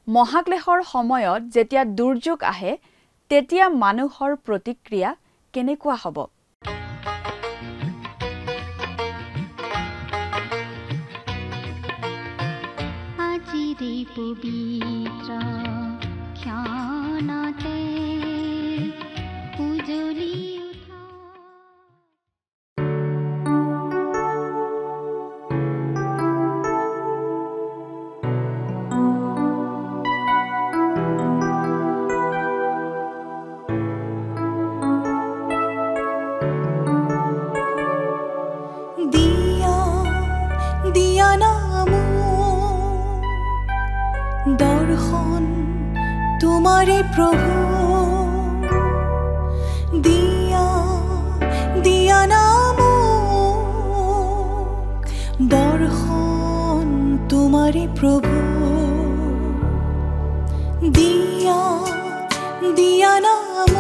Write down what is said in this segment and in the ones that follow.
মহাক্লেশৰ সময়ত যেতিয়া দুৰ্যোগ আহে তেতিয়া মানুহৰ প্ৰতিক্ৰিয়া কেনেকুৱা হ'ব আজিৰে পবিত্ৰ ক্ষণতে উজলি দর্শন তোমারে প্রভু দিয়া দিয়া নাম দর্শন তোমারে প্রভু দিয়া দিয়া নাম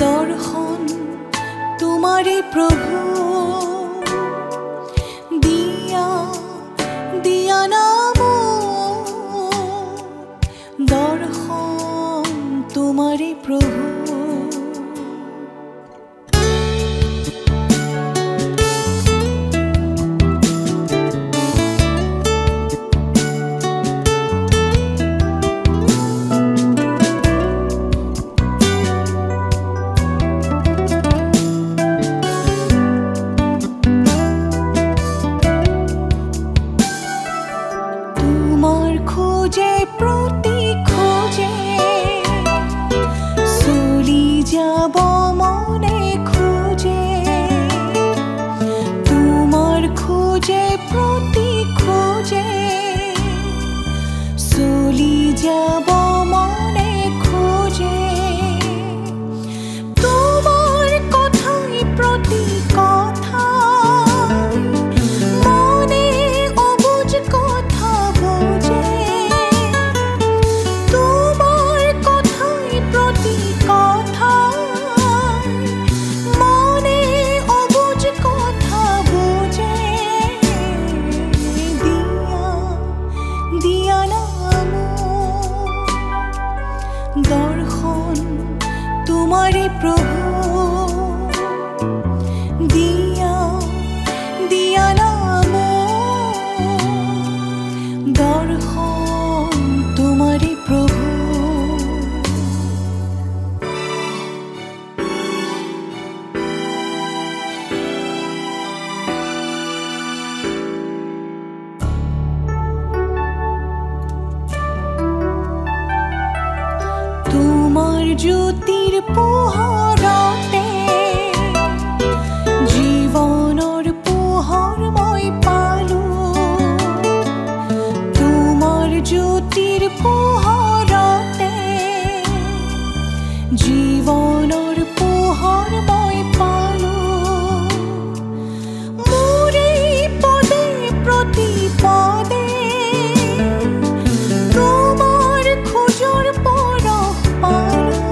দর্শন তোমারে প্রভু দিয়া দিয়া নাম দর্শন তোমারে প্রভু দর্শন তোমারে প্রভু দিয়া দিয়া নাম দর্শন তোমারে প্রভু জ্যোতিৰ পোহৰতে জীৱনৰ পোহৰ মই পালো তোমাৰ জ্যোতিৰ পোহৰতে জীৱনৰ পোহৰ মই পালো মোৰে পদে প্ৰতি পদে তোমাৰ খোজৰ পৰশ পালো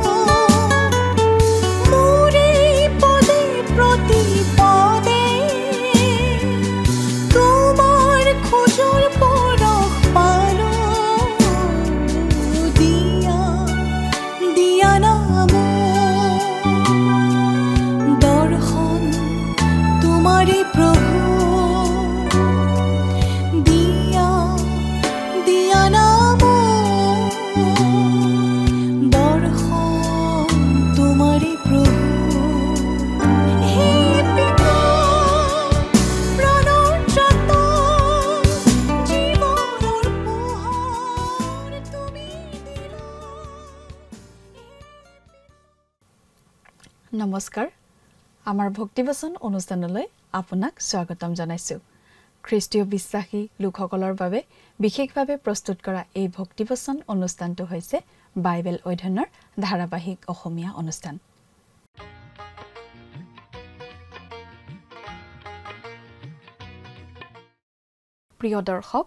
নমস্কাৰ আমাৰ ভক্তিবচন অনুষ্ঠানলৈ আপোনাক স্বাগতম জনাইছো খ্ৰীষ্টীয় বিশ্বাসী লোকসকলৰ বাবে বিশেষভাৱে প্ৰস্তুত কৰা এই ভক্তিবচন অনুষ্ঠানটো হৈছে বাইবেল অধ্যয়নৰ ধাৰাবাহিক অসমীয়া অনুষ্ঠান প্ৰিয় দৰ্শক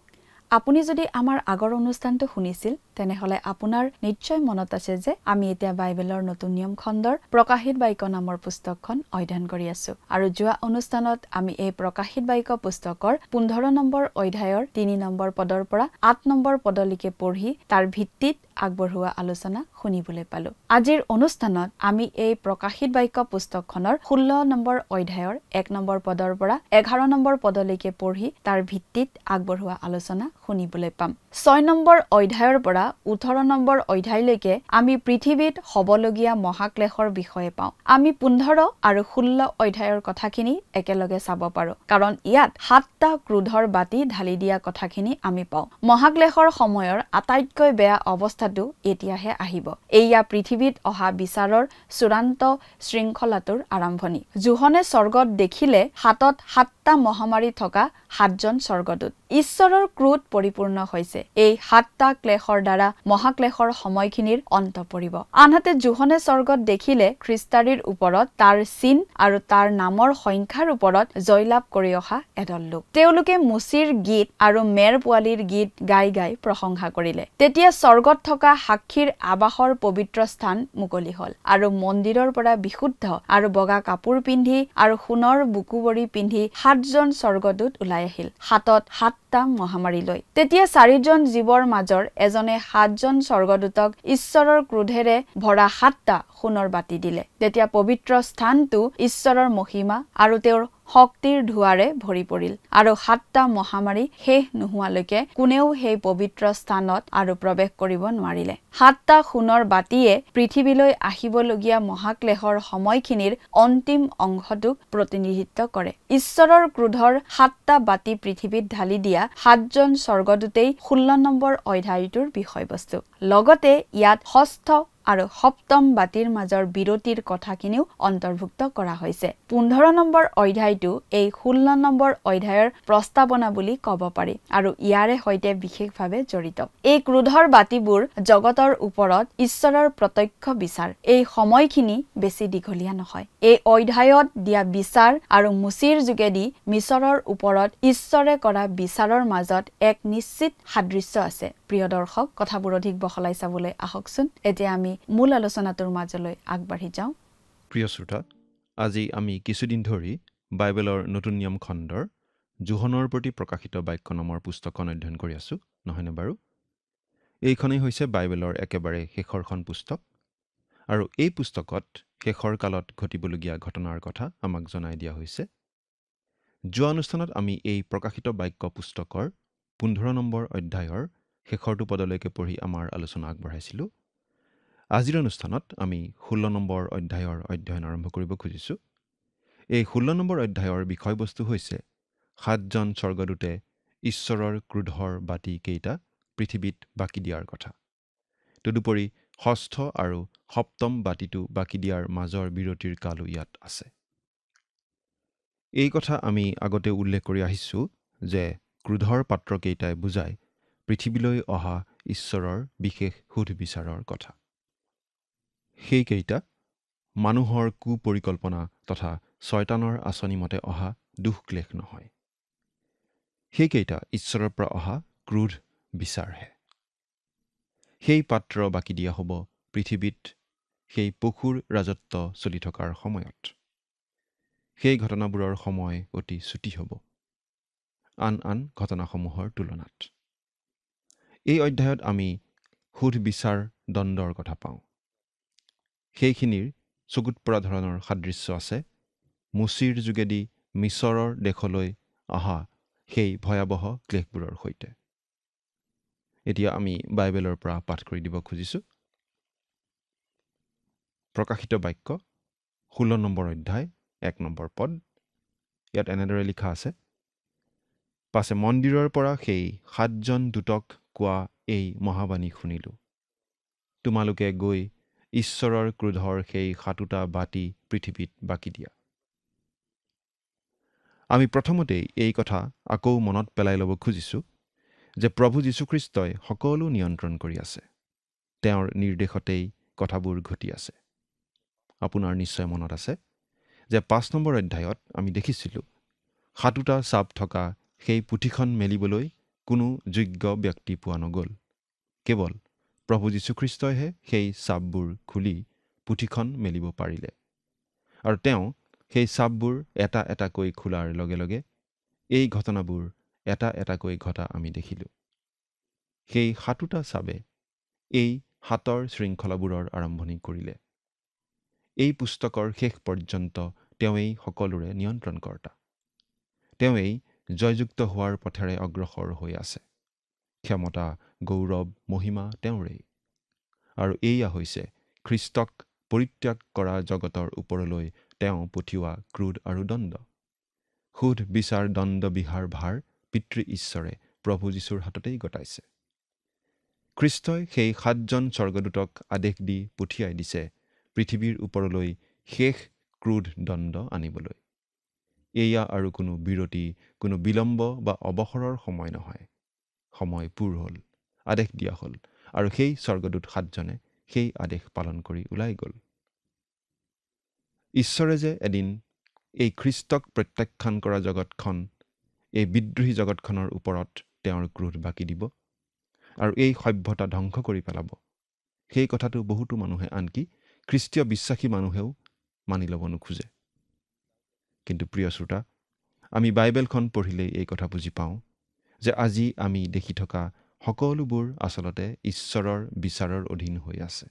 আপুনি যদি আমাৰ আগৰ অনুষ্ঠানটো শুনিছিল তেনেহলে আপোনাৰ নিশ্চয় মনত আছে যে আমি এতিয়া বাইবেলৰ নতুন নিয়ম খণ্ডৰ প্ৰকাশিত বাক্য নামৰ পুস্তকখন অধ্যয়ন কৰি আছো আৰু যোৱা অনুষ্ঠানত আমি এই প্ৰকাশিত বাক্য পুস্তকৰ 15 নম্বৰ অধ্যায়ৰ 3 নম্বৰ পদৰ পৰা 8 নম্বৰ পদলৈকে পঢ়ি তাৰ ভিত্তিত আগবঢ়োৱা আলোচনা শুনিবলৈ পালো। আজিৰ অনুষ্ঠানত আমি এই প্ৰকাশিত বাক্য পুস্তকখনৰ 16 নম্বৰ অধ্যায়ৰ 1 নম্বৰ পদৰ পৰা 11 নম্বৰ পদলৈকে পঢ়ি তাৰ ভিত্তিত আগবঢ়োৱা আলোচনা শুনিবলৈ পাম। 6 নম্বৰ অধ্যায়ৰ পৰা 18 নম্বৰ অধ্যায়লৈকে আমি পৃথিৱীত হবলগীয়া মহাক্লেশৰ বিষয়ে পাওঁ। আমি 15 আৰু 16 অধ্যায়ৰ কথাখিনি একেলগে চাব পাৰো কাৰণ ইয়াত 7টা ক্ৰোধৰ বাতি ঢালি দিয়া কথাখিনি আমি পাওঁ। মহাক্লেশৰ সময়ৰ আটাইতকৈ বেয়া অৱস্থাটো এতিয়াহে আহিব। এয়া পৃথিৱীত অহা বিচাৰৰ চূড়ান্ত শৃংখলাটোৰ আৰম্ভণি। যোহনে স্বৰ্গত দেখিলে হাতত 7টা মহামাৰী থকা 7জন স্বৰ্গদূত। ঈশ্বৰৰ ক্ৰোধ পৰিপূৰ্ণ হৈছে। এই 7টা ক্লেশৰ দ্বাৰা মহাক্লেশৰ সময়খিনিৰ অন্ত পৰিব। আনহাতে যোহনে স্বৰ্গত দেখিলে খ্ৰীষ্টাৰীৰ ওপৰত তাৰ চিন আৰু তাৰ নামৰ সংখ্যাৰ ওপৰত জয়লাভ কৰি অহা এদল লোক। তেওঁলোকে মুচিৰ গীত আৰু মেৰ পোৱালীৰ গীত গাই গাই প্ৰশংসা কৰিলে। তেতিয়া স্বৰ্গত থকা সাক্ষীৰ আবাসৰ পবিত্ৰ স্থান মুকলি হল আৰু মন্দিৰৰ পৰা বিশুদ্ধ আৰু বগা কাপোৰ পিন্ধি আৰু সোণৰ বুকুবৰি পিন্ধি 7জন স্বৰ্গদূত ওলাই আহিল, হাতত 7টা মহামাৰী লৈ। তেতিয়া 4জন জীৱৰ মাজৰ এজনে 7জন স্বৰ্গদূতক ঈশ্বৰৰ ক্ৰোধেৰে ভৰা 7টা সোণৰ বাতি দিলে। তেতিয়া পবিত্ৰ স্থানটো ঈশ্বৰৰ মহিমা আৰু তেওঁৰ শক্তিৰ ধোঁৱাৰে ভৰি পৰিল আৰু 7টা মহামাৰী শেষ নোহোৱালৈকে কোনেও সেই পবিত্ৰ স্থানত আৰু প্ৰৱেশ কৰিব নোৱাৰিলে। 7টা সোণৰ বাতিয়ে পৃথিৱীলৈ আহিবলগীয়া মহাক্লেশৰ সময়খিনিৰ অন্তিম অংশটোক প্ৰতিনিধিত্ব কৰে। ঈশ্বৰৰ ক্ৰোধৰ 7টা বাতি পৃথিৱীত ঢালি দিয়া 7জন স্বৰ্গদূতেই 16 নম্বৰ অধ্যায়টোৰ বিষয়বস্তু। লগতে ইয়াত ষষ্ঠ আৰু সপ্তম বাতিৰ মাজৰ বিৰতিৰ কথাখিনিও অন্তৰ্ভুক্ত কৰা হৈছে। 15 নম্বৰ অধ্যায়টো এই 16 নম্বৰ অধ্যায়ৰ প্ৰস্তাৱনা বুলি ক'ব পাৰি আৰু ইয়াৰে সৈতে বিশেষভাৱে জড়িত। এই ক্ৰোধৰ বাতিবোৰ জগতৰ ওপৰত ঈশ্বৰৰ প্ৰত্যক্ষ বিচাৰ। এই সময়খিনি বেছি দীঘলীয়া নহয়। এই অধ্যায়ত দিয়া বিচাৰ আৰু মুচিৰ যোগেদি মিছৰৰ ওপৰত ঈশ্বৰে কৰা বিচাৰৰ মাজত এক নিশ্চিত সাদৃশ্য আছে। প্ৰিয় দৰ্শক, কথাবোৰ অধিক বহলাই চাবলৈ আহকচোন। এতিয়া আমি মূল আলোচনাটোৰ মাজলৈ আগবাঢ়ি যাওঁ। প্ৰিয় শ্ৰোতা, আজি আমি কিছুদিন ধৰি বাইবেলৰ নতুন নিয়ম খণ্ডৰ যোহনৰ প্ৰতি প্ৰকাশিত বাক্য নামৰ পুস্তকখন অধ্যয়ন কৰি আছো, নহয়নে বাৰু? এইখনেই হৈছে বাইবেলৰ একেবাৰে শেষৰখন পুস্তক আৰু এই পুস্তকত শেষৰ কালত ঘটিবলগীয়া ঘটনাৰ কথা আমাক জনাই দিয়া হৈছে। যোৱা অনুষ্ঠানত আমি এই প্ৰকাশিত বাক্য পুস্তকৰ 15 নম্বৰ অধ্যায়ৰ শেষৰটো পদলৈকে পঢ়ি আমাৰ আলোচনা আগবঢ়াইছিলোঁ। আজিৰ অনুষ্ঠানত আমি 16 নম্বৰ অধ্যায়ৰ অধ্যয়ন আৰম্ভ কৰিব খুজিছোঁ। এই 16 নম্বৰ অধ্যায়ৰ বিষয়বস্তু হৈছে 7জন স্বৰ্গদূতে ঈশ্বৰৰ ক্ৰোধৰ বাতি কেইটা পৃথিৱীত বাকি দিয়াৰ কথা। তদুপৰি ষষ্ঠ আৰু সপ্তম বাতিটো বাকি দিয়াৰ মাজৰ বিৰতিৰ কালো ইয়াত আছে। এই কথা আমি আগতে উল্লেখ কৰি আহিছোঁ যে ক্ৰোধৰ পাত্ৰকেইটাই বুজায় পৃথিৱীলৈ অহা ঈশ্বৰৰ বিশেষ সুধবিচাৰৰ কথা। সেইকেইটা মানুহৰ কুপৰিকল্পনা তথা শয়তানৰ আঁচনি মতে অহা দুখক্লেশ নহয়। সেইকেইটা ঈশ্বৰৰ পৰা অহা ক্ৰোধ বিচাৰহে। সেই পাত্ৰ বাকি দিয়া হ'ব পৃথিৱীত সেই পশুৰ ৰাজত্ব চলি থকাৰ সময়ত। সেই ঘটনাবোৰৰ সময় অতি চুটি হ'ব আন ঘটনাসমূহৰ তুলনাত। এই অধ্যায়ত আমি সুধবিচাৰ দণ্ডৰ কথা পাওঁ। সেইখিনিৰ চকুত পৰা ধৰণৰ সাদৃশ্য আছে মুচিৰ যোগেদি মিছৰৰ দেশলৈ অহা সেই ভয়াৱহ ক্লেশবোৰৰ সৈতে। এতিয়া আমি বাইবেলৰ পৰা পাঠ কৰি দিব খুজিছোঁ। প্ৰকাশিত বাক্য 16 নম্বৰ অধ্যায় 1 নম্বৰ পদ। ইয়াত এনেদৰে লিখা আছে, পাছে মন্দিৰৰ পৰা সেই 7জন দূতক কোৱা এই মহাবাণী শুনিলোঁ, তোমালোকে গৈ ঈশ্বৰৰ ক্ৰোধৰ সেই 7টা বাতি পৃথিৱীত বাকি দিয়া। আমি প্ৰথমতেই এই কথা আকৌ মনত পেলাই ল'ব খুজিছোঁ যে প্ৰভু যীশুখ্ৰীষ্টই সকলো নিয়ন্ত্ৰণ কৰি আছে। তেওঁৰ নিৰ্দেশতেই কথাবোৰ ঘটি আছে। আপোনাৰ নিশ্চয় মনত আছে যে 5 নম্বৰ অধ্যায়ত আমি দেখিছিলোঁ 7টা চাপ থকা সেই পুথিখন মেলিবলৈ কোনো যোগ্য ব্যক্তি পোৱা নগ'ল। কেৱল প্ৰভু যীশুখ্ৰীষ্টইহে সেই চাপবোৰ খুলি পুথিখন মেলিব পাৰিলে। আৰু তেওঁ সেই চাপবোৰ এটা এটাকৈ খোলাৰ লগে লগে এই ঘটনাবোৰ এটা এটাকৈ ঘটা আমি দেখিলোঁ। সেই 7টা চাবে এই 7 শৃংখলাবোৰৰ আৰম্ভণি কৰিলে। এই পুস্তকৰ শেষ পৰ্যন্ত তেওঁৱেই সকলোৰে নিয়ন্ত্ৰণকৰ্তা। তেওঁৱেই জয়যুক্ত হোৱাৰ পথেৰে অগ্ৰসৰ হৈ আছে। ক্ষমতা, গৌৰৱ, মহিমা তেওঁৰেই। আৰু এয়া হৈছে খ্ৰীষ্টক পৰিত্যাগ কৰা জগতৰ ওপৰলৈ তেওঁ পঠিওৱা ক্ৰোধ আৰু দণ্ড। সুধ বিচাৰ দণ্ড বিহাৰ ভাৰ পিতৃ ঈশ্বৰে প্ৰভু যীশুৰ হাততেই গতাইছে। খ্ৰীষ্টই সেই 7জন স্বৰ্গদূতক আদেশ দি পঠিয়াই দিছে পৃথিৱীৰ ওপৰলৈ শেষ ক্ৰোধ দণ্ড আনিবলৈ। এয়া আৰু কোনো বিৰতি, কোনো বিলম্ব বা অৱসৰৰ সময় নহয়। সময় পূৰ হ'ল, আদেশ দিয়া হ'ল, আৰু সেই স্বৰ্গদূত 7জনে সেই আদেশ পালন কৰি ওলাই গ'ল। ঈশ্বৰে যে এদিন এই খ্ৰীষ্টক প্ৰত্যাখ্যান কৰা জগতখন, এই বিদ্ৰোহী জগতখনৰ ওপৰত তেওঁৰ ক্ৰোধ বাকি দিব আৰু এই সভ্যতা ধ্বংস কৰি পেলাব, সেই কথাটো বহুতো মানুহে, আনকি খ্ৰীষ্টীয় বিশ্বাসী মানুহেও মানি ল'ব নোখোজে। কিন্তু প্ৰিয় শ্ৰোতা, আমি বাইবেলখন পঢ়িলেই এই কথা বুজি পাওঁ যে আজি আমি দেখি থকা সকলোবোৰ আচলতে ঈশ্বৰৰ বিচাৰৰ অধীন হৈ আছে।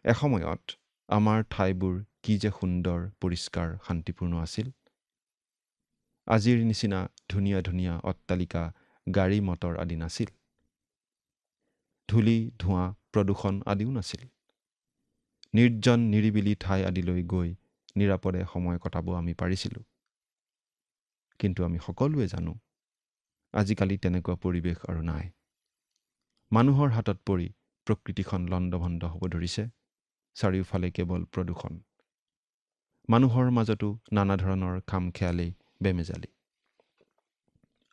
এসময়ত আমাৰ ঠাইবোৰ কি যে সুন্দৰ, পৰিষ্কাৰ, শান্তিপূৰ্ণ আছিল। আজিৰ নিচিনা ধুনীয়া ধুনীয়া অট্টালিকা, গাড়ী মটৰ আদি নাছিল। ধূলি, ধোঁৱা, প্ৰদূষণ আদিও নাছিল। নিৰ্জন নিৰিবিলি ঠাই আদিলৈ গৈ নিৰাপদে সময় কটাব আমি পাৰিছিলোঁ। কিন্তু আমি সকলোৱে জানো আজিকালি তেনেকুৱা পৰিৱেশ আৰু নাই। মানুহৰ হাতত পৰি প্ৰকৃতিখন লণ্ডভণ্ড হ'ব ধৰিছে। চাৰিওফালে কেৱল প্ৰদূষণ। মানুহৰ মাজতো নানা ধৰণৰ খামখেয়ালি, বেমেজালি।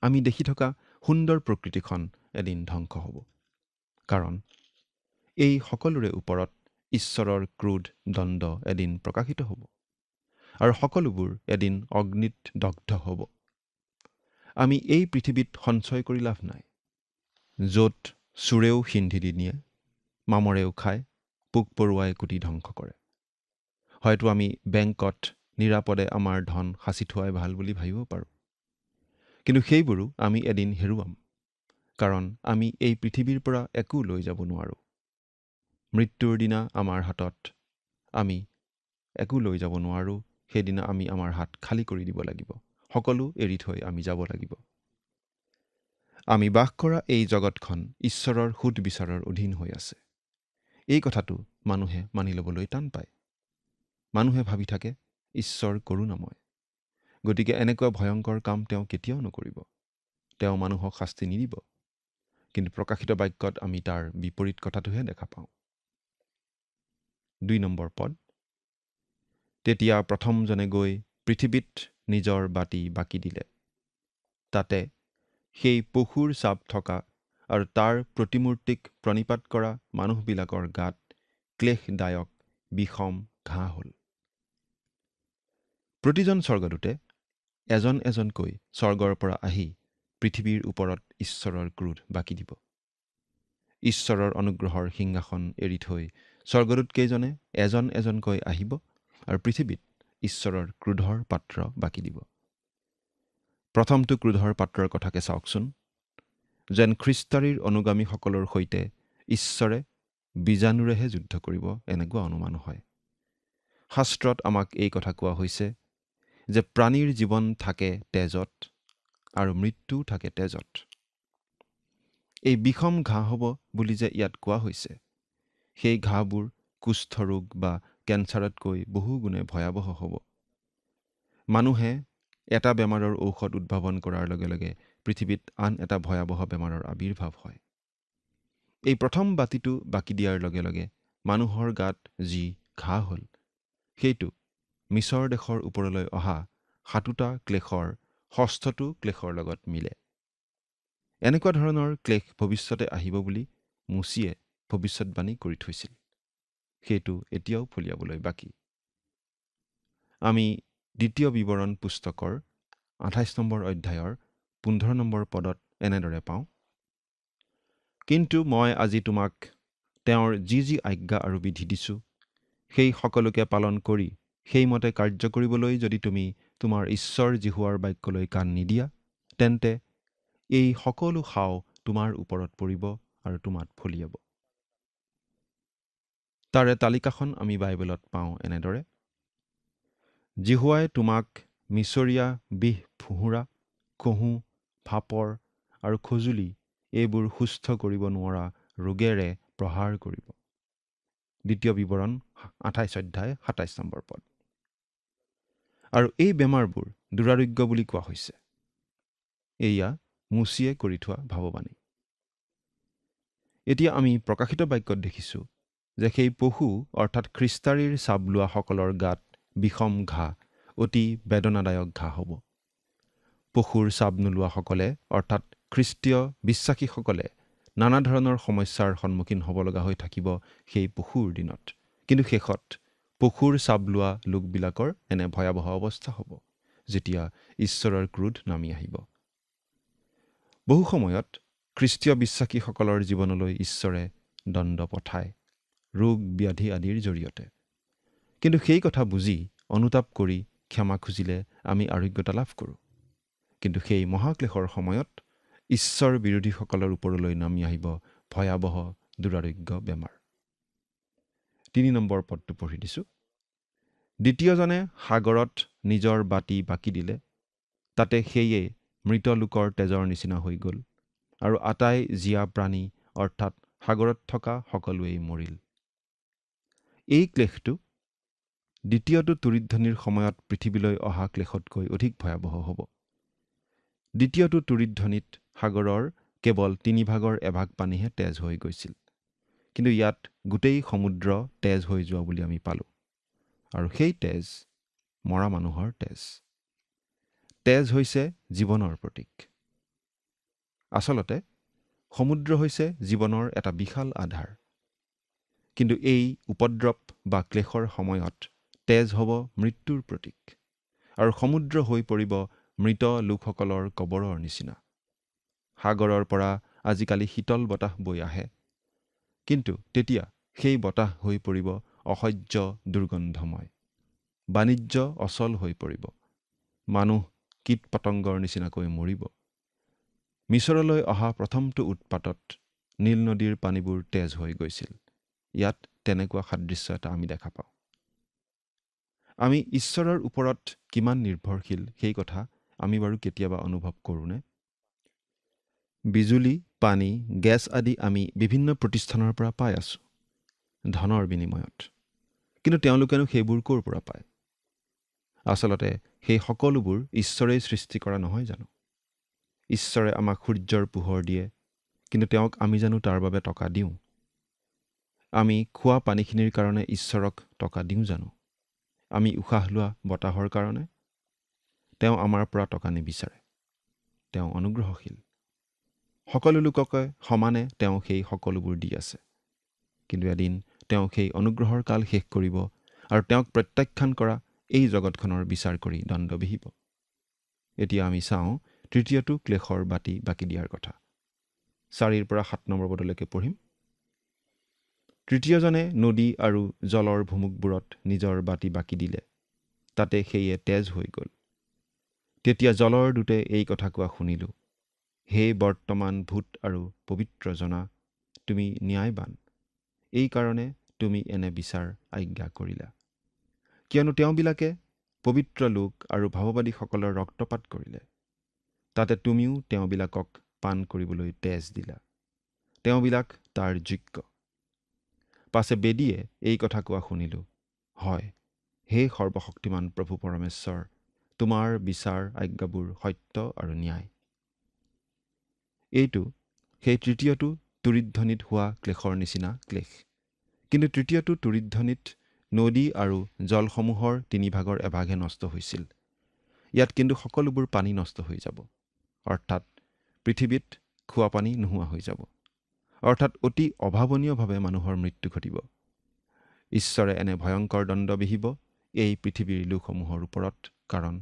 আমি দেখি থকা সুন্দৰ প্ৰকৃতিখন এদিন ধ্বংস হ'ব। কাৰণ এই সকলোৰে ওপৰত ঈশ্বৰৰ ক্ৰোধ দণ্ড এদিন প্ৰকাশিত হ'ব আৰু সকলোবোৰ এদিন অগ্নিত দগ্ধ হ'ব। আমি এই পৃথিৱীত সঞ্চয় কৰি লাভ নাই, য'ত চোৰেও সিন্ধি দি নিয়ে, মামৰেও খায়, পোক পৰুৱাই কুটি ধ্বংস কৰে। হয়তো আমি বেংকত নিৰাপদে আমাৰ ধন সাঁচি থোৱাই ভাল বুলি ভাবিব পাৰোঁ। কিন্তু সেইবোৰো আমি এদিন হেৰুৱাম, কাৰণ আমি এই পৃথিৱীৰ পৰা একো লৈ যাব নোৱাৰোঁ। মৃত্যুৰ দিনা আমাৰ হাতত আমি একো লৈ যাব নোৱাৰোঁ। সেইদিনা আমি আমাৰ হাত খালী কৰি দিব লাগিব। সকলো এৰি থৈ আমি যাব লাগিব। আমি বাস কৰা এই জগতখন ঈশ্বৰৰ সুধবিচাৰৰ অধীন হৈ আছে। এই কথাটো মানুহে মানি ল'বলৈ টান পায়। মানুহে ভাবি থাকে ঈশ্বৰ কৰুণাময়, গতিকে এনেকুৱা ভয়ংকৰ কাম তেওঁ কেতিয়াও নকৰিব। তেওঁ মানুহক শাস্তি নিদিব। কিন্তু প্ৰকাশিত বাক্যত আমি তাৰ বিপৰীত কথাটোহে দেখা পাওঁ। 2 নম্বৰ পদ। তেতিয়া প্ৰথমজনে গৈ পৃথিৱীত নিজৰ বাটি বাকি দিলে। তাতে সেই পশুৰ চাপ থকা আৰু তাৰ প্ৰতিমূৰ্তিক প্ৰণিপাত কৰা মানুহবিলাকৰ গাত ক্লেশদায়ক বিষম ঘাঁ হ'ল। প্ৰতিজন স্বৰ্গদূতে এজন এজনকৈ স্বৰ্গৰ পৰা আহি পৃথিৱীৰ ওপৰত ঈশ্বৰৰ ক্ৰোধ বাকি দিব। ঈশ্বৰৰ অনুগ্ৰহৰ সিংহাসন এৰি থৈ স্বৰ্গদূতকেইজনে এজন এজনকৈ আহিব আৰু পৃথিৱীত ঈশ্বৰৰ ক্ৰোধৰ পাত্ৰ বাকি দিব। প্ৰথমটো ক্ৰোধৰ পাত্ৰৰ কথাকে চাওকচোন। যেন খ্ৰীষ্টাৰীৰ অনুগামীসকলৰ সৈতে ঈশ্বৰে বীজাণুৰেহে যুদ্ধ কৰিব, এনেকুৱা অনুমান হয়। শাস্ত্ৰত আমাক এই কথা কোৱা হৈছে যে প্ৰাণীৰ জীৱন থাকে তেজত আৰু মৃত্যু থাকে তেজত। এই বিষম ঘাঁ হ'ব বুলি যে ইয়াত কোৱা হৈছে, সেই ঘাঁবোৰ কুষ্ঠৰোগ বা কেঞ্চাৰতকৈ বহু গুণে ভয়াৱহ হ'ব। মানুহে এটা বেমাৰৰ ঔষধ উদ্ভাৱন কৰাৰ লগে লগে পৃথিৱীত আন এটা ভয়াৱহ বেমাৰৰ আৱিৰ্ভাৱ হয়। এই প্ৰথম বাতিটো বাকি দিয়াৰ লগে লগে মানুহৰ গাত যি ঘাঁ হ'ল, সেইটো মিছৰ দেশৰ ওপৰলৈ অহা 7টা ক্লেশৰ 6টো ক্লেশৰ লগত মিলে। এনেকুৱা ধৰণৰ ক্লেশ ভৱিষ্যতে আহিব বুলি মুচিয়ে ভৱিষ্যতবাণী কৰি থৈছিল। সেইটো এতিয়াও ফলিয়াবলৈ বাকী। আমি 2 বিৱৰণ পুস্তকৰ 28 নম্বৰ অধ্যায়ৰ 15 নম্বৰ পদত এনেদৰে পাওঁ। কিন্তু মই আজি তোমাক তেওঁৰ যি যি আজ্ঞা আৰু বিধি দিছোঁ সেই সকলোকে পালন কৰি সেইমতে কাৰ্য কৰিবলৈ যদি তুমি তোমাৰ ঈশ্বৰ জিহুৱাৰ বাক্যলৈ কাণ নিদিয়া, তেন্তে এই সকলো শাও তোমাৰ ওপৰত পৰিব আৰু তোমাক ফলিয়াব। তাৰে তালিকাখন আমি বাইবেলত পাওঁ এনেদৰে: জিহুৱাই তোমাক মিছৰীয়া বিহ, ফুহুৰা, কহু, ফাপৰ আৰু খজুলি এইবোৰ সুস্থ কৰিব নোৱাৰা ৰোগেৰে প্ৰহাৰ কৰিব। 2 বিৱৰণ 28 অধ্যায় 27 নম্বৰ পদ। আৰু এই বেমাৰবোৰ দুৰাৰোগ্য বুলি কোৱা হৈছে। এয়া মুচিয়ে কৰি থোৱা ভাৱবাণী। এতিয়া আমি প্ৰকাশিত বাক্যত দেখিছোঁ যে সেই পশু অৰ্থাৎ খ্ৰীষ্টাৰীৰ চাব লোৱাসকলৰ গাত বিষম ঘাঁ, অতি বেদনাদায়ক ঘাঁ হ'ব। পশুৰ চাব নোলোৱাসকলে অৰ্থাৎ খ্ৰীষ্টীয় বিশ্বাসীসকলে নানা ধৰণৰ সমস্যাৰ সন্মুখীন হ'ব লগা হৈ থাকিব সেই পশুৰ দিনত। কিন্তু শেষত পশুৰ চাব লোৱা লোকবিলাকৰ এনে ভয়াৱহ অৱস্থা হ'ব যেতিয়া ঈশ্বৰৰ ক্ৰোধ নামি আহিব। বহু সময়ত খ্ৰীষ্টীয় বিশ্বাসীসকলৰ জীৱনলৈ ঈশ্বৰে দণ্ড পঠায় ৰোগ ব্যাধি আদিৰ জৰিয়তে। কিন্তু সেই কথা বুজি অনুতাপ কৰি ক্ষমা খুজিলে আমি আৰোগ্যতা লাভ কৰোঁ। কিন্তু সেই মহাক্লেশৰ সময়ত ঈশ্বৰ বিৰোধীসকলৰ ওপৰলৈ নামি আহিব ভয়াৱহ দুৰাৰোগ্য বেমাৰ। 3 নম্বৰ পদটো পঢ়ি দিছোঁ। দ্বিতীয়জনে সাগৰত নিজৰ বাতি বাকি দিলে, তাতে সেয়ে মৃত লোকৰ তেজৰ নিচিনা হৈ গ'ল, আৰু আটাই জীয়া প্ৰাণী অৰ্থাৎ সাগৰত থকা সকলোৱেই মৰিল। এই ক্লেশটো দ্বিতীয়টো তুৰিধ্বনিৰ সময়ত পৃথিৱীলৈ অহা ক্লেশতকৈ অধিক ভয়াৱহ হ'ব। দ্বিতীয়টো তুৰিধ্বনিত সাগৰৰ কেৱল 3ভাগৰ 1ভাগ পানীহে তেজ হৈ গৈছিল, কিন্তু ইয়াত গোটেই সমুদ্ৰ তেজ হৈ যোৱা বুলি আমি পালোঁ। আৰু সেই তেজ মৰা মানুহৰ তেজ। তেজ হৈছে জীৱনৰ প্ৰতীক। আচলতে সমুদ্ৰ হৈছে জীৱনৰ এটা বিশাল আধাৰ। কিন্তু এই উপদ্ৰৱ বা ক্লেশৰ সময়ত তেজ হ'ব মৃত্যুৰ প্ৰতীক, আৰু সমুদ্ৰ হৈ পৰিব মৃত লোকসকলৰ কবৰৰ নিচিনা। সাগৰৰ পৰা আজিকালি শীতল বতাহ বৈ আহে, কিন্তু তেতিয়া সেই বতাহ হৈ পৰিব অসহ্য দুৰ্গন্ধময়। বাণিজ্য অচল হৈ পৰিব। মানুহ কীট পতংগৰ নিচিনাকৈ মৰিব। মিছৰলৈ অহা প্ৰথমটো উৎপাতত নীল নদীৰ পানীবোৰ তেজ হৈ গৈছিল। ইয়াত তেনেকুৱা সাদৃশ্য এটা আমি দেখা পাওঁ। আমি ঈশ্বৰৰ ওপৰত কিমান নিৰ্ভৰশীল সেই কথা আমি বাৰু কেতিয়াবা অনুভৱ কৰোঁনে? বিজুলী, পানী, গেছ আদি আমি বিভিন্ন প্ৰতিষ্ঠানৰ পৰা পাই আছোঁ ধনৰ বিনিময়ত। কিন্তু তেওঁলোকেনো সেইবোৰ ক'ৰ পৰা পায়? আচলতে সেই সকলোবোৰ ঈশ্বৰেই সৃষ্টি কৰা নহয় জানো? ঈশ্বৰে আমাক সূৰ্যৰ পোহৰ দিয়ে, কিন্তু তেওঁক আমি জানো তাৰ বাবে টকা দিওঁ? আমি খোৱা পানীখিনিৰ কাৰণে ঈশ্বৰক টকা দিওঁ জানো? আমি উশাহ লোৱা বতাহৰ কাৰণে? তেওঁ আমাৰ পৰা টকা নিবিচাৰে। তেওঁ অনুগ্ৰহশীল। সকলো লোককে সমানে তেওঁ সেই সকলোবোৰ দি আছে। কিন্তু এদিন তেওঁ সেই অনুগ্ৰহৰ কাল শেষ কৰিব আৰু তেওঁক প্ৰত্যাখ্যান কৰা এই জগতখনৰ বিচাৰ কৰি দণ্ড বিহিব। এতিয়া আমি চাওঁ তৃতীয়টো ক্লেশৰ বাতি বাকি দিয়াৰ কথা। 4 পৰা 7 নম্বৰ পদলৈকে পঢ়িম। তৃতীয়জনে নদী আৰু জলৰ ভুমুকবোৰত নিজৰ বাতি বাকি দিলে, তাতে সেয়ে তেজ হৈ গ'ল। তেতিয়া জলৰ দূতে এই কথা কোৱা শুনিলোঁ, হে বৰ্তমান ভূত আৰু পবিত্ৰ জনা, তুমি ন্যায়বান, এই কাৰণে তুমি এনে বিচাৰ আজ্ঞা কৰিলা। কিয়নো তেওঁবিলাকে পবিত্ৰ লোক আৰু ভাৱবাদীসকলৰ ৰক্তপাত কৰিলে, তাতে তুমিও তেওঁবিলাকক পান কৰিবলৈ তেজ দিলা। তেওঁবিলাক তাৰ যোগ্য। পাছে বেদীয়ে এই কথা কোৱা শুনিলোঁ, হয়, হে সৰ্বশক্তিমান প্ৰভু পৰমেশ্বৰ, তোমাৰ বিচাৰ আজ্ঞাবোৰ সত্য আৰু ন্যায়। এইটো সেই তৃতীয়টো তুৰিধ্বনিত হোৱা ক্লেশৰ নিচিনা ক্লেশ। কিন্তু তৃতীয়টো তুৰিধ্বনিত নদী আৰু জলসমূহৰ 3ভাগৰ 1ভাগহে নষ্ট হৈছিল। ইয়াত কিন্তু সকলোবোৰ পানী নষ্ট হৈ যাব, অৰ্থাৎ পৃথিৱীত খোৱা পানী নোহোৱা হৈ যাব, অৰ্থাৎ অতি অভাৱনীয়ভাৱে মানুহৰ মৃত্যু ঘটিব। ঈশ্বৰে এনে ভয়ংকৰ দণ্ড বিহিব এই পৃথিৱীৰ লোকসমূহৰ ওপৰত, কাৰণ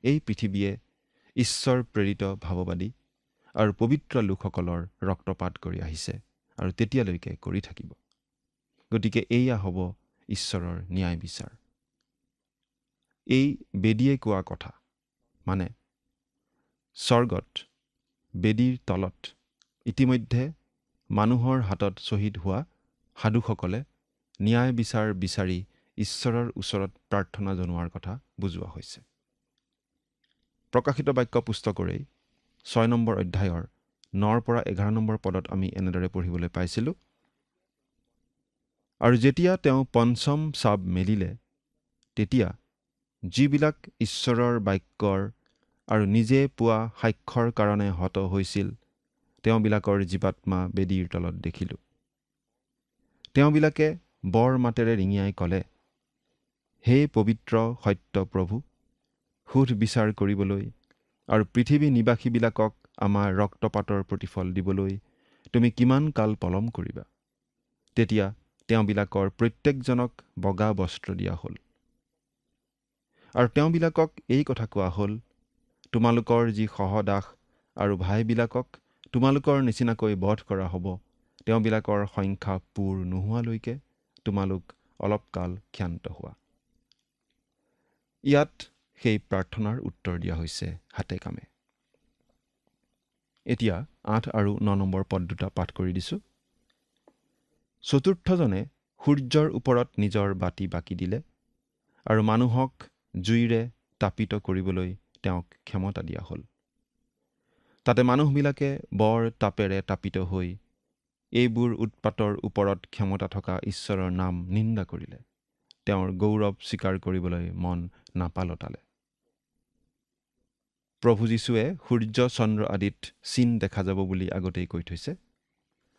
এই পৃথিৱীয়ে ঈশ্বৰ প্ৰেৰিত ভাৱবাদী আৰু পবিত্ৰ লোকসকলৰ ৰক্তপাত কৰি আহিছে আৰু তেতিয়ালৈকে কৰি থাকিব। গতিকে এয়া হ'ব ঈশ্বৰৰ ন্যায় বিচাৰ। এই বেদীয়ে কোৱা কথা, মানে স্বৰ্গত বেদীৰ তলত ইতিমধ্যে মানুহৰ হাতত শ্বহীদ হোৱা সাধুসকলে ন্যায় বিচাৰ বিচাৰি ঈশ্বৰৰ ওচৰত প্ৰাৰ্থনা জনোৱাৰ কথা বুজোৱা হৈছে। প্ৰকাশিত বাক্য পুস্তকৰেই 6 নম্বৰ অধ্যায়ৰ 9 পৰা 11 নম্বৰ পদত আমি এনেদৰে পঢ়িবলৈ পাইছিলোঁ। আৰু যেতিয়া তেওঁ পঞ্চম চাব মেলিলে, তেতিয়া যিবিলাক ঈশ্বৰৰ বাক্যৰ আৰু নিজে পোৱা সাক্ষ্যৰ কাৰণে হত হৈছিল, তেওঁবিলাকৰ জীৱাত্মা বেদীৰ তলত দেখিলোঁ। তেওঁবিলাকে বৰ মাতেৰে ৰিঙিয়াই ক'লে, হে পবিত্ৰ সত্য প্ৰভু, সুধ বিচাৰ কৰিবলৈ আৰু পৃথিৱী নিবাসীবিলাকক আমাৰ ৰক্তপাতৰ প্ৰতিফল দিবলৈ তুমি কিমান কাল পলম কৰিবা? তেতিয়া তেওঁবিলাকৰ প্ৰত্যেকজনক বগা বস্ত্ৰ দিয়া হ'ল। আৰু তেওঁবিলাকক এই কথা কোৱা হ'ল, তোমালোকৰ যি সহদাস আৰু ভাইবিলাকক তোমালোকৰ নিচিনাকৈ বধ কৰা হ'ব, তেওঁবিলাকৰ সংখ্যা পূৰ নোহোৱালৈকে তোমালোক অলপ কাল ক্ষান্ত হোৱা। ইয়াত সেই প্ৰাৰ্থনাৰ উত্তৰ দিয়া হৈছে হাতে কামে। এতিয়া 8 আৰু 9 নম্বৰ পদ দুটা পাঠ কৰি দিছোঁ। চতুৰ্থজনে সূৰ্যৰ ওপৰত নিজৰ বাতি বাকি দিলে আৰু মানুহক জুইৰে তাপিত কৰিবলৈ তেওঁক ক্ষমতা দিয়া হ'ল। তাতে মানুহবিলাকে বৰ তাপেৰে তাপিত হৈ এইবোৰ উৎপাতৰ ওপৰত ক্ষমতা থকা ঈশ্বৰৰ নাম নিন্দা কৰিলে, তেওঁৰ গৌৰৱ স্বীকাৰ কৰিবলৈ মন নাপালতালে। প্ৰভু যীশুৱে সূৰ্য চন্দ্ৰ আদিত চিন দেখা যাব বুলি আগতেই কৈ থৈছে।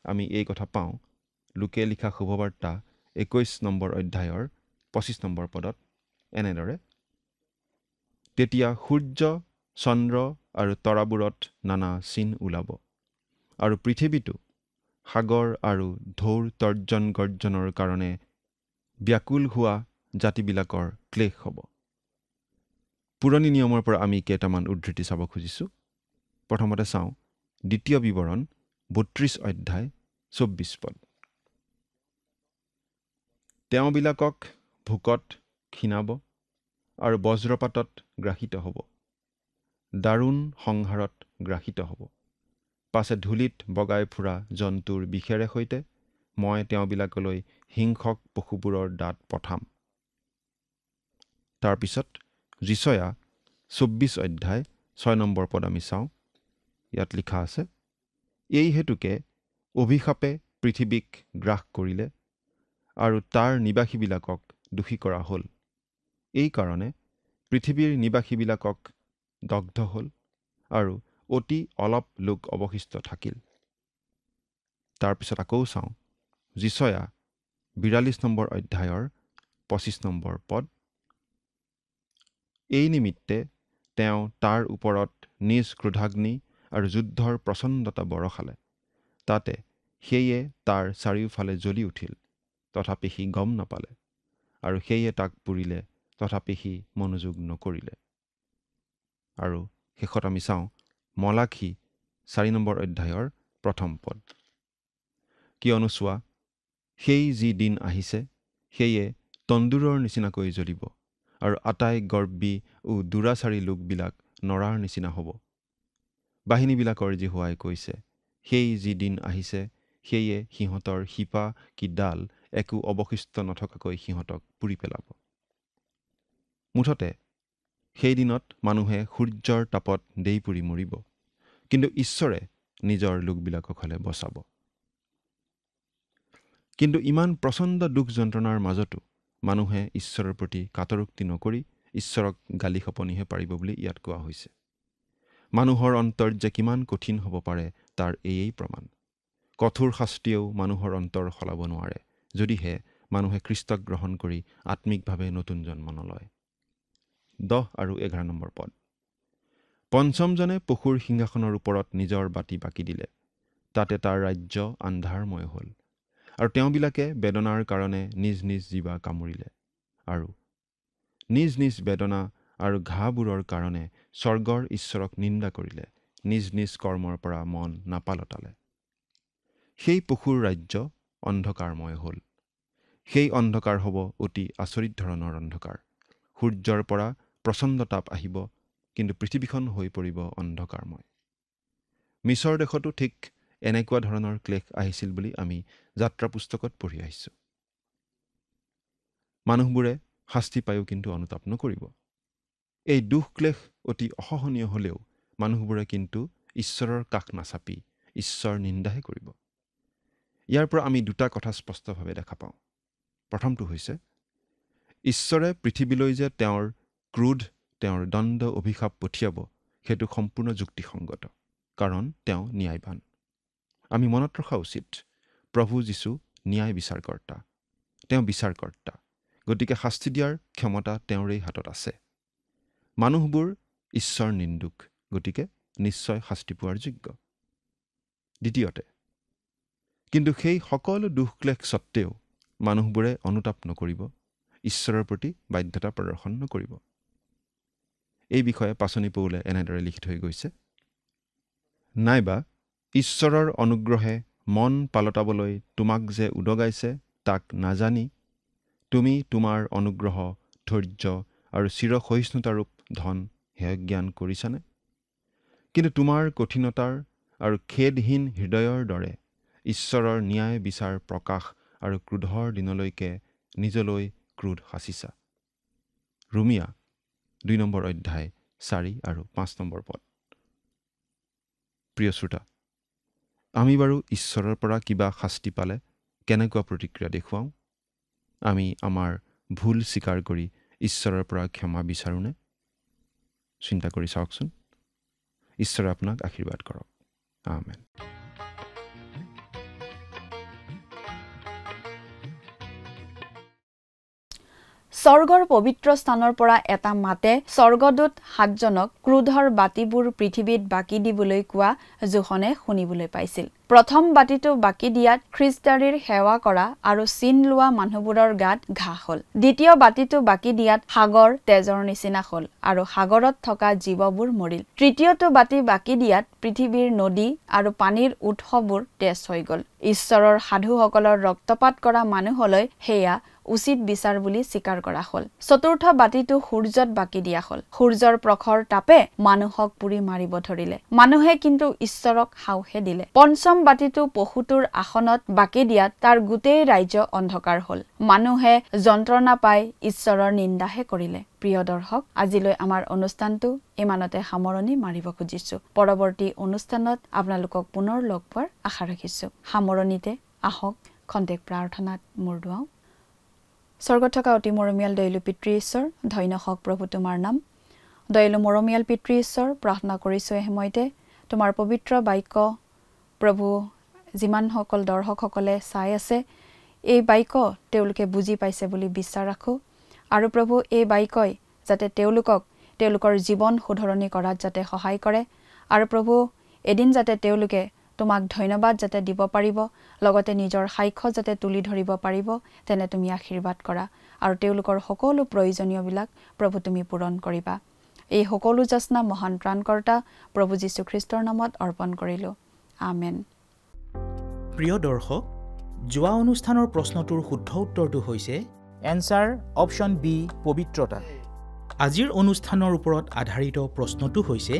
আমি এই কথা পাওঁ লোকে লিখা শুভবাৰ্তা 21 নম্বৰ অধ্যায়ৰ 25 নম্বৰ পদত এনেদৰে, তেতিয়া সূৰ্য চন্দ্ৰ আৰু তৰাবোৰত নানা চিন ওলাব, আৰু পৃথিৱীটো সাগৰ আৰু ঢৌৰ তৰ্জন গৰ্জনৰ কাৰণে ব্যাকুল হোৱা জাতিবিলাকৰ ক্লেশ হ'ব। পুৰণি নিয়মৰ পৰা আমি কেইটামান উদ্ধৃতি চাব খুজিছোঁ। প্ৰথমতে চাওঁ দ্বিতীয় বিৱৰণ 32 অধ্যায় 24 পদ। তেওঁবিলাকক ভোকত ক্ষীণাব আৰু বজ্ৰপাতত গ্ৰাসিত হ'ব, দাৰুণ সংহাৰত গ্ৰাসিত হ'ব। পাছে ধূলিত বগাই ফুৰা জন্তুৰ বিষেৰে সৈতে মই তেওঁবিলাকলৈ হিংসক পশুবোৰৰ দাঁত পঠাম। তাৰপিছত যিচয়া 24 অধ্যায় 6 নম্বৰ পদ আমি চাওঁ। ইয়াত লিখা আছে, এই হেতুকে অভিশাপে পৃথিৱীক গ্ৰাস কৰিলে আৰু তাৰ নিবাসীবিলাকক দোষী কৰা হ'ল। এই কাৰণে পৃথিৱীৰ নিবাসীবিলাকক দগ্ধ হ'ল আৰু অতি অলপ লোক অৱশিষ্ট থাকিল। তাৰপিছত আকৌ চাওঁ যিচয়া 42 নম্বৰ অধ্যায়ৰ 25 নম্বৰ পদ। এই নিমিত্তে তেওঁ তাৰ ওপৰত নিজ ক্ৰোধাগ্নি আৰু যুদ্ধৰ প্ৰচণ্ডতা বৰষালে, তাতে সেয়ে তাৰ চাৰিওফালে জ্বলি উঠিল, তথাপি সি গম নাপালে, আৰু সেয়ে তাক পুৰিলে, তথাপি সি মনোযোগ নকৰিলে। আৰু শেষত আমি চাওঁ মলাখী 4 নম্বৰ অধ্যায়ৰ 1ম পদ। কিয়নো চোৱা, সেই যি দিন আহিছে, সেয়ে তন্দুৰৰ নিচিনাকৈ জ্বলিব, আৰু আটাই গৰ্বী ও দুৰাচাৰী লোকবিলাক নৰাৰ নিচিনা হ'ব। বাহিনীবিলাকৰ জিহুৱাই কৈছে, সেই যি দিন আহিছে, সেয়ে সিহঁতৰ শিপা কি ডাল একো অৱশিষ্ট নথকাকৈ সিহঁতক পুৰি পেলাব। মুঠতে সেই দিনত মানুহে সূৰ্যৰ তাপত দেই পুৰি মৰিব, কিন্তু ঈশ্বৰে নিজৰ লোকবিলাকক হ'লে বচাব। কিন্তু ইমান প্ৰচণ্ড দুখ যন্ত্ৰণাৰ মাজতো মানুহে ঈশ্বৰৰ প্ৰতি কাটৰোক্তি নকৰি ঈশ্বৰক গালি সপনিহে পাৰিব বুলি ইয়াত কোৱা হৈছে। মানুহৰ অন্তৰ যে কিমান কঠিন হ'ব পাৰে তাৰ এয়েই প্ৰমাণ। কঠোৰ শাস্তিয়েও মানুহৰ অন্তৰ সলাব নোৱাৰে, যদিহে মানুহে খ্ৰীষ্টক গ্ৰহণ কৰি আত্মিকভাৱে নতুন জন্ম নলয়। 10 আৰু 11 নম্বৰ পদ। পঞ্চমজনে পশুৰ সিংহাসনৰ ওপৰত নিজৰ বাতি বাকি দিলে, তাতে তাৰ ৰাজ্য আন্ধাৰময় হ'ল, আৰু তেওঁবিলাকে বেদনাৰ কাৰণে নিজ নিজ জিভা কামুৰিলে, আৰু নিজ নিজ বেদনা আৰু ঘাবোৰৰ কাৰণে স্বৰ্গৰ ঈশ্বৰক নিন্দা কৰিলে, নিজ নিজ কৰ্মৰ পৰা মন নাপালতালে। সেই পশুৰ ৰাজ্য অন্ধকাৰময় হ'ল। সেই অন্ধকাৰ হ'ব অতি আচৰিত ধৰণৰ অন্ধকাৰ। সূৰ্যৰ পৰা প্ৰচণ্ড তাপ আহিব, কিন্তু পৃথিৱীখন হৈ পৰিব অন্ধকাৰময়। মিছৰ দেশতো ঠিক এনেকুৱা ধৰণৰ ক্লেশ আহিছিল বুলি আমি যাত্ৰা পুস্তকত পঢ়ি আহিছোঁ। মানুহবোৰে শাস্তি পায়ো কিন্তু অনুতাপ নকৰিব। এই দুখ ক্লেশ অতি অসহনীয় হ'লেও মানুহবোৰে কিন্তু ঈশ্বৰৰ কাষ নাচাপি ঈশ্বৰ নিন্দাহে কৰিব। ইয়াৰ পৰা আমি দুটা কথা স্পষ্টভাৱে দেখা পাওঁ। প্ৰথমটো হৈছে, ঈশ্বৰে পৃথিৱীলৈ যে তেওঁৰ ক্ৰোধ, তেওঁৰ দণ্ড অভিশাপ পঠিয়াব, সেইটো সম্পূৰ্ণ যুক্তিসংগত, কাৰণ তেওঁ ন্যায়বান। আমি মনত ৰখা উচিত, প্ৰভু যীশু ন্যায় বিচাৰকৰ্তা, তেওঁ বিচাৰকৰ্তা। গতিকে শাস্তি দিয়াৰ ক্ষমতা তেওঁৰেই হাতত আছে। মানুহবোৰ ঈশ্বৰ নিন্দুক, গতিকে নিশ্চয় শাস্তি পোৱাৰ যোগ্য। দ্বিতীয়তে, কিন্তু সেই সকলো দুখ ক্লেশ সত্ত্বেও মানুহবোৰে অনুতাপ নকৰিব, ঈশ্বৰৰ প্ৰতি বাধ্যতা প্ৰদৰ্শন নকৰিব। এই বিষয়ে পাচনি পৌলে এনেদৰে লিখি থৈ গৈছে, নাইবা ঈশ্বৰৰ অনুগ্ৰহে মন পালটাবলৈ তোমাক যে উদগাইছে, তাক নাজানি তুমি তোমাৰ অনুগ্ৰহ, ধৈৰ্য আৰু চিৰসহিষ্ণুতাৰূপ ধন হেয়জ্ঞান কৰিছানে? কিন্তু তোমাৰ কঠিনতাৰ আৰু খেদহীন হৃদয়ৰ দৰে ঈশ্বৰৰ ন্যায় বিচাৰ প্ৰকাশ আৰু ক্ৰোধৰ দিনলৈকে নিজলৈ ক্ৰোধ সাঁচিছা। ৰোমিয়া 2 নম্বৰ অধ্যায় 4 আৰু 5 নম্বৰ পদ। প্ৰিয় শ্ৰোতা, আমি বাৰু ঈশ্বৰৰ পৰা কিবা শাস্তি পালে কেনেকুৱা প্ৰতিক্ৰিয়া দেখুৱাওঁ? আমি আমাৰ ভুল স্বীকাৰ কৰি ঈশ্বৰৰ পৰা ক্ষমা বিচাৰোঁনে? চিন্তা কৰি চাওকচোন। ঈশ্বৰে আপোনাক আশীৰ্বাদ কৰক। আমেন। স্বৰ্গৰ পবিত্ৰ স্থানৰ পৰা এটা মাতে স্বৰ্গদূত 7জনক ক্ৰোধৰ বাতিবোৰ পৃথিৱীত বাকি দিবলৈ কোৱা জোখনে শুনিবলৈ পাইছিল। প্ৰথম বাতিটো বাকি দিয়াত খ্ৰীষ্টাৰীৰ সেৱা কৰা আৰু চিন লোৱা মানুহবোৰৰ গাত ঘাঁ হ'ল। দ্বিতীয় বাতিটো বাকি দিয়াত সাগৰ তেজৰ নিচিনা হ'ল আৰু সাগৰত থকা জীৱবোৰ মৰিল। তৃতীয়টো বাতি বাকি দিয়াত পৃথিৱীৰ নদী আৰু পানীৰ উৎসবোৰ তেজ হৈ গ'ল। ঈশ্বৰৰ সাধুসকলৰ ৰক্তপাত কৰা মানুহলৈ সেয়া উচিত বিচাৰ বুলি স্বীকাৰ কৰা হ'ল। চতুৰ্থ বাতিটো সূৰ্যত বাকি দিয়া হ'ল। সূৰ্যৰ প্ৰখৰ তাপে মানুহক পুৰি মাৰিব ধৰিলে। মানুহে কিন্তু ঈশ্বৰক সাওহে দিলে। পঞ্চম বাতিটো পশুটোৰ আসনত বাকি দিয়াত তাৰ গোটেই ৰাজ্য অন্ধকাৰ হ'ল। মানুহে যন্ত্ৰণা পাই ঈশ্বৰৰ নিন্দাহে কৰিলে। প্ৰিয় দৰ্শক, আজিলৈ আমাৰ অনুষ্ঠানটো ইমানতে সামৰণি মাৰিব খুজিছো। পৰৱৰ্তী অনুষ্ঠানত আপোনালোকক পুনৰ লগ পোৱাৰ আশা ৰাখিছো। সামৰণিতে আহক খন্তেক প্ৰাৰ্থনাত মূৰ দুৱাওঁ। স্বৰ্গত থকা অতি মৰমীয়াল দয়ালু পিতৃ ঈশ্বৰ, ধন্য হওক প্ৰভু তোমাৰ নাম। দয়ালু মৰমীয়াল পিতৃ ঈশ্বৰ, প্ৰাৰ্থনা কৰিছোঁ এই সময়তে তোমাৰ পবিত্ৰ বাক্য প্ৰভু যিমানসকল দৰ্শকসকলে চাই আছে, এই বাক্য তেওঁলোকে বুজি পাইছে বুলি বিশ্বাস ৰাখোঁ। আৰু প্ৰভু এই বাক্যই যাতে তেওঁলোকৰ জীৱন শুধৰণি কৰাত যাতে সহায় কৰে। আৰু প্ৰভু এদিন যাতে তেওঁলোকে তোমাক ধন্যবাদ যাতে দিব পাৰিব, লগতে নিজৰ সাক্ষ্য যাতে তুলি ধৰিব পাৰিব, তেনে তুমি আশীৰ্বাদ কৰা। আৰু তেওঁলোকৰ সকলো প্ৰয়োজনীয়বিলাক প্ৰভু তুমি পূৰণ কৰিবা। এই সকলো যাচনা মহান ত্ৰাণকৰ্তা প্ৰভু যীশুখ্ৰীষ্টৰ নামত অৰ্পণ কৰিলোঁ। আমেন। প্ৰিয় দৰ্শক, যোৱা অনুষ্ঠানৰ প্ৰশ্নটোৰ শুদ্ধ উত্তৰটো হৈছে এনচাৰ অপশ্যন বি, পবিত্ৰতা। আজিৰ অনুষ্ঠানৰ ওপৰত আধাৰিত প্ৰশ্নটো হৈছে,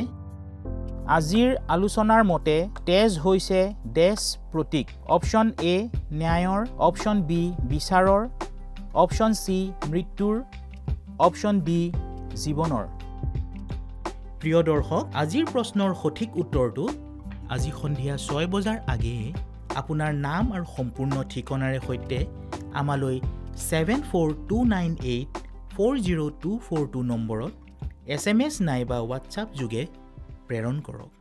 আজিৰ আলোচনাৰ মতে তেজ হৈছে ডেছ প্ৰতীক। অপশ্যন এ ন্যায়ৰ, অপশ্যন বি বিচাৰৰ, অপশ্যন চি মৃত্যুৰ, অপশ্যন ডি জীৱনৰ। প্ৰিয় দৰ্শক, আজিৰ প্ৰশ্নৰ সঠিক উত্তৰটো আজি সন্ধিয়া 6 বজাৰ আগেয়ে আপোনাৰ নাম আৰু সম্পূৰ্ণ ঠিকনাৰে সৈতে আমালৈ 7429840242 নম্বৰত SMS নাইবা হোৱাটছআপ যোগে প্ৰেৰণ কৰক।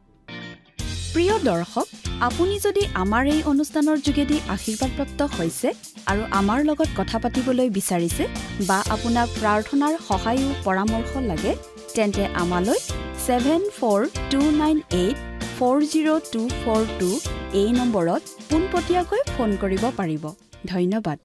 প্ৰিয় দৰ্শক, আপুনি যদি আমাৰ এই অনুষ্ঠানৰ যোগেদি আশীৰ্বাদপ্ৰাপ্ত হৈছে আৰু আমাৰ লগত কথা পাতিবলৈ বিচাৰিছে বা আপোনাক প্ৰাৰ্থনাৰ সহায়ো পৰামৰ্শ লাগে, তেন্তে আমালৈ 7429840242 এই নম্বৰত পোনপটীয়াকৈ ফোন কৰিব পাৰিব। ধন্যবাদ।